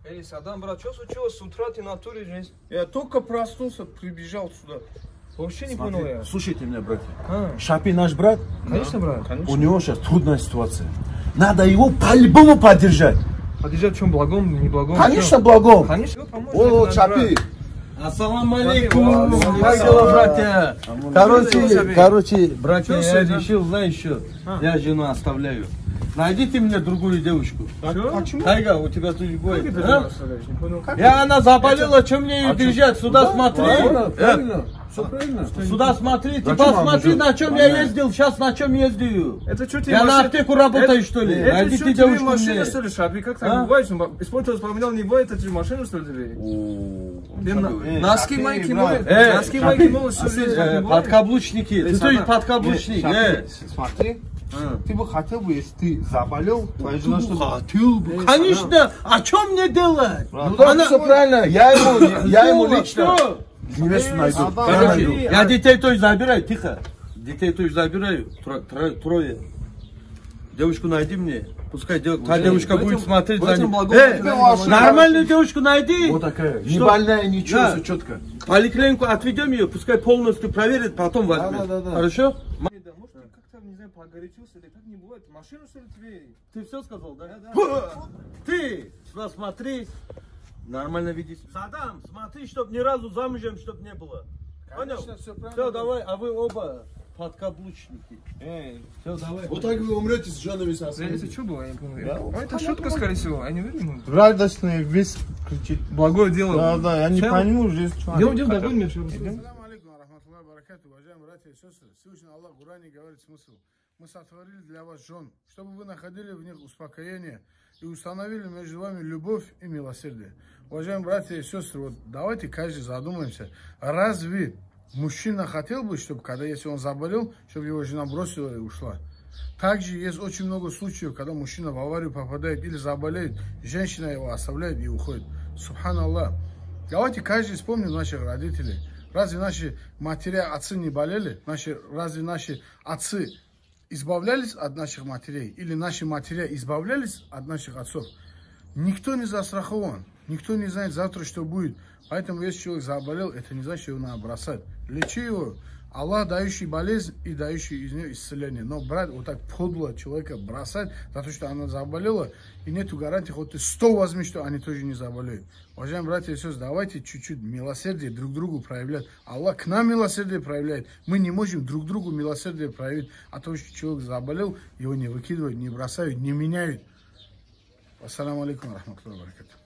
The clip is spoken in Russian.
Эй, Саддам, брат, что случилось с утра, ты на туре здесь? Я только проснулся, прибежал сюда. Вообще не понял я. Слушайте меня, братья. Шапи наш брат. Конечно, брат. У него сейчас трудная ситуация. Надо его по-любому поддержать. Поддержать в чем, благом, не благом? Конечно, благом. Конечно, поможет. О, Шапи. Ассаламу алейкум. Как дела, братья? Короче, братья, я решил, знаешь что? Я жену оставляю. Найдите мне другую девушку. Почему? Тайга, у тебя тут любовь. Как это оставляешь? Не понял. Я она заболела, чем мне ее держать? Сюда смотри. Правильно. Все правильно. Сюда смотри, ты посмотри, на чем я ездил, сейчас на чем ездил. Это что тебе Я на машина- аптеку работаю, что ли? Это Найдите что тебе девушку машина, мне. что ли, Шапи? Как так бывает? Испортилось, поменял, не бывает, это тебе машину, что ли, тебе? Носки майки моют. Носки майки моют всю жизнь. Подкаблучники. Ты тоже подкаблучник. Смотри, ты бы хотел бы, если ты заболел, твоя жена что? Хотел бы. Конечно, а что мне делать? Ну да, все правильно. Я ему лично невесту найду. Подожди, я детей тоже забираю, тихо. Детей тоже забираю, трое. Девушку найди мне. Пускай та девушка будет смотреть за ним. Нормальную девушку найди. Вот такая. Не больная, ничего, все четко. Поликлинику отведем ее, пускай полностью проверит, потом возьмет. Да. Хорошо? Может, ты как-то, не знаю, погорячился, или так не бывает. Машину, что ли, тебе? Ты все сказал, да? Ты сюда смотри. Нормально видишь. Саддам, смотри, чтоб ни разу замужем, чтоб не было. Понял? Все, давай, а вы оба подкаблучники. Все, давай. Вот так вы умрете с женами со Это что было, я не понял. Это шутка, скорее всего, я не уверен. Радостный весь кричит. Благое дело. Да, я не пойму, здесь что. Идем, догоним, все. Ассаламу алейкум рахматуллахи баракату, уважаемые братья и сестры. Всевышний Аллах в Коране говорит смысл. Мы сотворили для вас жен, чтобы вы находили в них успокоение и установили между вами любовь и милосердие. Уважаемые братья и сестры, вот давайте каждый задумаемся, разве мужчина хотел бы, чтобы когда если он заболел, чтобы его жена бросила и ушла? Также есть очень много случаев, когда мужчина в аварию попадает или заболеет, женщина его оставляет и уходит. Субханаллах. Давайте каждый вспомним наших родителей. Разве наши матери, отцы не болели? Разве наши отцы избавлялись от наших матерей? Или наши матери избавлялись от наших отцов? Никто не застрахован. Никто не знает завтра, что будет. Поэтому, если человек заболел, это не значит, что его надо бросать. Лечи его. Аллах, дающий болезнь и дающий из нее исцеление. Но брать вот так подло человека бросать, за то, что она заболела, и нету гарантии, хоть ты 100 возьми, что они тоже не заболеют. Уважаемые братья и сестры, давайте чуть-чуть милосердие друг другу проявлять. Аллах к нам милосердие проявляет. Мы не можем друг другу милосердие проявить. А то, что человек заболел, его не выкидывают, не бросают, не меняют. Ассаламу алейкум рахматуллахи баракату.